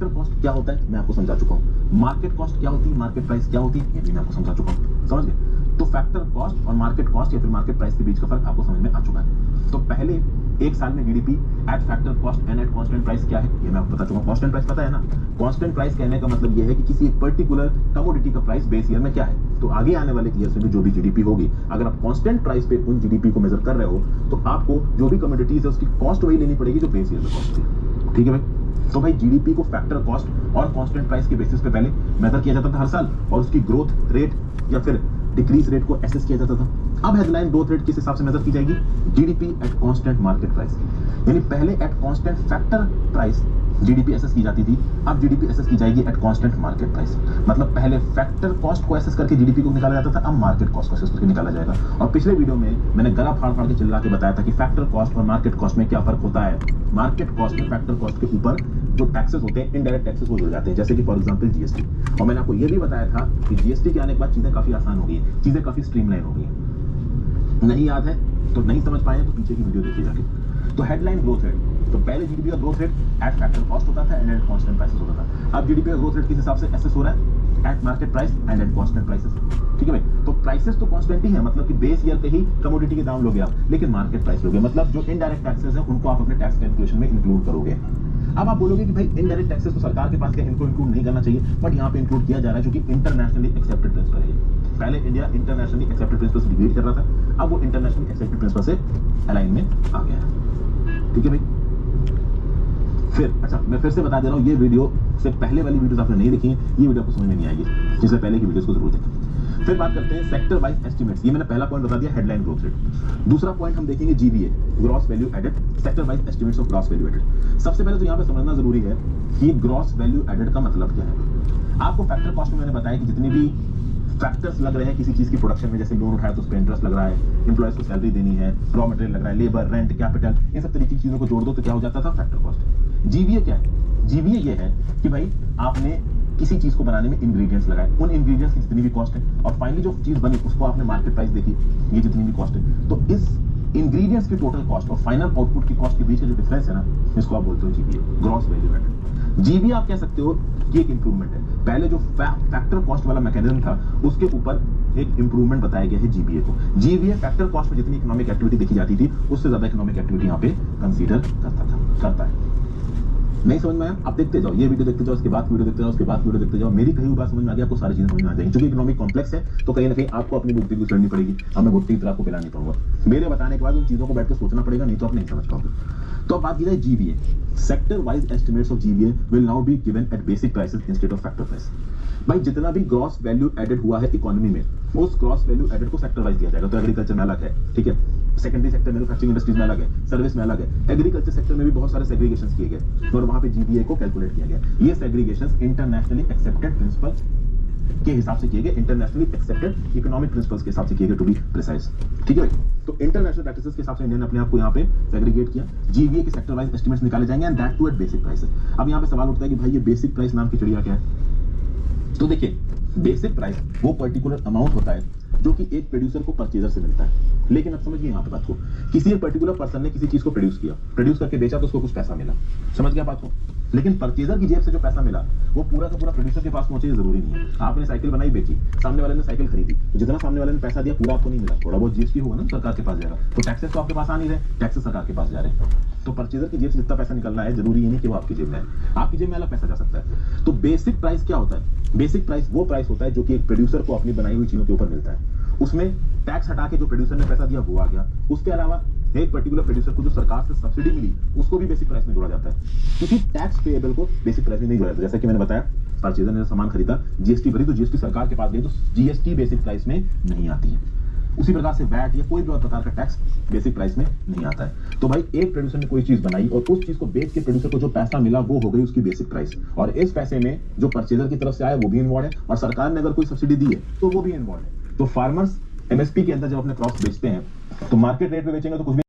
Factor cost क्या होता है मैं आपको समझा चुका हूं। मार्केट कॉस्ट क्या होती है, मार्केट प्राइस क्या होती है, ये भी मैं आपको समझा चुका हूं। समझ गए? तो फैक्टर कॉस्ट और मार्केट कॉस्ट या फिर मार्केट प्राइस के बीच का फर्क आपको समझ में आ चुका है। तो पहले एक साल में GDP at factor cost and at constant price क्या है ये मैं आपको बता चुका हूं। कांस्टेंट प्राइस पता है ना? कांस्टेंट प्राइस कहने का मतलब ये है कि किसी एक पर्टिकुलर कमोडिटी का प्राइस बेस ईयर में क्या है। तो आगे आने वाले ईयर में जो भी जीडीपी होगी, अगर आप कांस्टेंट प्राइस पे उन जीडीपी को मेजर कर रहे हो तो आपको जो भी कमोडिटीज है उसकी कॉस्ट वही लेनी पड़ेगी जो बेस ईयर में कॉस्ट थी। ठीक है भाई? तो भाई जीडीपी को फैक्टर कॉस्ट और कांस्टेंट प्राइस के बेसिस पे पहले मेजर किया जाता था हर साल, और उसकी ग्रोथ रेट या फिर डिक्रीज रेट को एसेस किया जाता था। अब हेडलाइन ग्रोथ रेट किस हिसाब से मेजर की जाएगी? GDP at constant market price. यानी पहले at constant factor price GDP assess की जाती थी, अब जीडीपी एसेस की जाएगी एट कांस्टेंट मार्केट प्राइस। मतलब पहले फैक्टर कॉस्ट को एसेस करके जीडीपी को निकाला जाता था, अब मार्केट कॉस्ट को एसेस करके निकाला जाएगा। और पिछले वीडियो में मैंने गला फाड़ फाड़ के चिल्ला के बताया था कि फैक्टर कॉस्ट और मार्केट कॉस्ट में क्या फर्क होता है। मार्केट कॉस्ट में फैक्टर कॉस्ट के ऊपर जो टैक्सेस होते हैं, इनडायरेक्ट टैक्सेस, वो जुड़ जाते हैं, जैसे कि फॉर एग्जांपल जीएसटी। और मैंने आपको यह भी बताया था कि जीएसटी के आने के बाद चीजें काफी आसान हो गई है, चीजें काफी स्ट्रीमलाइन हो गई है। नहीं याद है तो नहीं समझ पाए तो पीछे की वीडियो देखिए जाके। तो हेडलाइन ग्रोथ रेट, तो पहले जीडीपी का growth rate at factor cost होता था एंड एट कांस्टेंट प्राइसेस होता था। अब जीडीपी का ग्रोथ रेट किस हिसाब से एसेस हो रहा है? Eight market price and at constant prices. ठीक है भाई? तो प्राइसेस तो कांस्टेंट ही है, मतलब कि बेस ईयर पे ही कमोडिटी के दाम लोगे आप, लेकिन मार्केट प्राइस लोगे, मतलब जो इनडायरेक्ट टैक्सेस है उनको आप अपने टैक्स कैलकुलेशन में इंक्लूड करोगे। अब आप बोलोगे कि भाई इनडायरेक्ट टैक्सेस तो सरकार के पास क्या, इनको इंक्लूड नहीं करना चाहिए, बट यहाँ पे इंक्लूड किया जा रहा है, जो कि इंटरनेशनली एक्सेप्टेड प्रिंसिपल है। पहले इंडिया इंटरनेशनली एक्सेप्टेड प्रिंसिपल से डिबेट कर रहा था, अब वो इंटरनेशनली एक्सेप्टेड प्रिंसिपल से अलाइन में आ गया है। ठीक है भाई? फिर अच्छा, मैं फिर से बता दे रहा हूँ, ये वीडियो से पहले वाली वीडियोस आपने नहीं देखी है, ये वीडियो आपको समझ में नहीं आएगी, जिससे पहले की वीडियोस को जरूर देखें। फिर बात करते हैं सेक्टर वाइज एस्टिमेट्स। ये मैंने पहला पॉइंट बता दिया, हेडलाइन ग्रोथ रेट। दूसरा पॉइंट हम देखेंगे GVA, gross value added, sector wise estimates of gross value added. सबसे पहले तो यहाँ पे समझना जरूरी है कि ग्रॉस वैल्यू एडेड का मतलब क्या है। आपको फैक्टर कॉस्ट में मैंने बताया कि जितनी भी फैक्टर्स लग रहे हैं किसी चीज की प्रोडक्शन में, जैसे लोन उठाया तो उस पर इंटरेस्ट लग रहा है, एम्प्लॉयज को सैलरी देनी है, रॉ मटेरियल लग रहा है, लेबर, रेंट, कैपिटल, इन सब तरीके की चीजों को जोड़ दो तो क्या हो जाता था? Factor cost. जीवीए क्या है? जीवीए ये है कि भाई आपने किसी चीज को बनाने में इंग्रेडिएंट्स लगाए, उन इंग्रेडिएंट्स की जितनी भी कॉस्ट है, और फाइनली जो चीज बनी उसको आपने मार्केट प्राइस देखी, ये जितनी भी कॉस्ट है, तो इस इंग्रेडिएंट्स की टोटल कॉस्ट और फाइनल आउटपुट की कॉस्ट के बीच का जो डिफरेंस है ना, इसको आप बोलते हो GVA, gross value added. GVA आप कह सकते हो कि एक इंप्रूवमेंट है। पहले जो फैक्टर कॉस्ट वाला मैकेनिज्म था उसके ऊपर एक इंप्रूवमेंट बताया गया है जीवीए को। जीवीए फैक्टर कॉस्ट में जितनी इकोनॉमिक एक्टिविटी देखी जाती थी उससे ज्यादा इकोनॉमिक एक्टिविटी यहाँ पे कंसीडर करता है। नहीं समझ में आया? आप देखते जाओ, ये वीडियो देखते जाओ, उसके बाद वीडियो देखते जाओ, उसके बाद वीडियो देखते जाओ, मेरी कही हुई बात समझ में आ गई, आपको सारी चीजें समझ में आ जाएंगी। क्योंकि इकोनॉमिक कॉम्प्लेक्स है तो कहीं ना कहीं आपको अपनी बुद्धि को चढ़नी पड़ेगी, अब मैं बुद्धि की तरह आपको पिला नहीं पाऊंगा, मेरे बताने के बाद उन चीजों को बैठ कर सोचना पड़ेगा, नहीं तो आप नहीं समझ पाओगे। तो अब बात की जाए GVA, sector wise estimates of GVA will now be given at basic prices instead of factor price. भाई जितना भी ग्रॉस वैल्यू एडेड हुआ है इकोनॉमी में, उस ग्रॉस वैल्यू एडेड को सेक्टर वाइज दिया जाएगा। तो एग्रीकल्चर में अलग है, ठीक है, सेकेंडरी सेक्टर मैन्युफैक्चरिंग इंडस्ट्रीज में अलग है, सर्विस में अलग है, एग्रीकल्चर सेक्टर में भी बहुत सारे सेग्रीगेशंस किए गए और वहां पे जीवीए को कैलकुलेट किया गया। ये सेग्रीगेशंस इंटरनेशनली एक्सेप्टेड प्रिंसिपल के हिसाब से किए गए, इंटरनेशनली एक्सेप्टेड इकोनॉमिक प्रिंसिपल्स के हिसाब से किए गए, टू बी प्रिसाइज। ठीक है, तो इंटरनेशनल प्रैक्टिसेस के हिसाब से इंडिया ने अपने आप को यहाँ पे सेग्रीगेट किया। जीवीए के सेक्टर वाइज एस्टिमेट्स निकाले जाएंगे and that too at basic prices. अब यहाँ पे सवाल उठता है कि भाई ये बेसिक प्राइस नाम की चिड़िया क्या है? तो देखिए, बेसिक प्राइस वो पर्टिकुलर अमाउंट होता है जो कि एक प्रोड्यूसर को परचेजर से मिलता है। लेकिन अब समझिए यहाँ पे बात को, किसी एक पर्टिकुलर पर्सन ने किसी चीज को प्रोड्यूस किया, प्रोड्यूस करके बेचा तो उसको कुछ पैसा मिला, समझ गया बात को। लेकिन परचेजर की जेब से जो पैसा मिला वो पूरा का पूरा प्रोड्यूसर के पास पहुंचे, जरूरी नहीं है। आपने साइकिल बनाई, बेची, सामने वाले ने साइकिल खरीदी, तो जितना सामने वाले ने पैसा दिया पूरा आपको नहीं मिला, थोड़ा बहुत जीएसटी होगा ना, सरकार के पास जाएगा। तो टैक्सेस तो आपके पास आ नहीं रहे, टैक्सेस सरकार के पास जा रहे हैं। तो परचेजर की जेब से जितना पैसा निकलना है, जरूरी नहीं कि वो आपकी जेब में है, आपकी जेब में अलग पैसा जा सकता है। तो बेसिक प्राइस क्या होता है? बेसिक प्राइस वो प्राइस होता है जो कि एक प्रोड्यूसर को अपनी बनाई हुई चीजों के ऊपर मिलता है। उसमें टैक्स हटा के जो प्रोड्यूसर ने पैसा दिया वो आ गया, उसके अलावा एक पर्टिकुलर प्रोड्यूसर को जो सरकार से सब्सिडी मिली उसको भी बेसिक प्राइस में जोड़ा जाता है, क्योंकि टैक्स पेएबल को बेसिक प्राइस में नहीं जोड़ा जाता। जैसे कि मैंने बताया, परचेजर ने सामान खरीदा, जीएसटी भरी, तो जीएसटी सरकार के पास गई, तो जीएसटी बेसिक प्राइस में नहीं आती है। उसी प्रकार से वैट या कोई भी और प्रकार का टैक्स बेसिक प्राइस में नहीं आता है। तो भाई एक प्रोड्यूसर ने कोई चीज बनाई और उस चीज को बेच के प्रोड्यूसर को जो पैसा मिला वो हो गई उसकी बेसिक प्राइस, और इस पैसे में जो परचेजर की तरफ से आया वो भी इन्वॉल्व है, और सरकार ने अगर कोई सब्सिडी दी है तो वो भी इन्वॉल्व है। तो फार्मर्स एमएसपी के अंदर जब अपने क्रॉप्स बेचते हैं तो मार्केट रेट पे बेचेंगे तो कुछ भी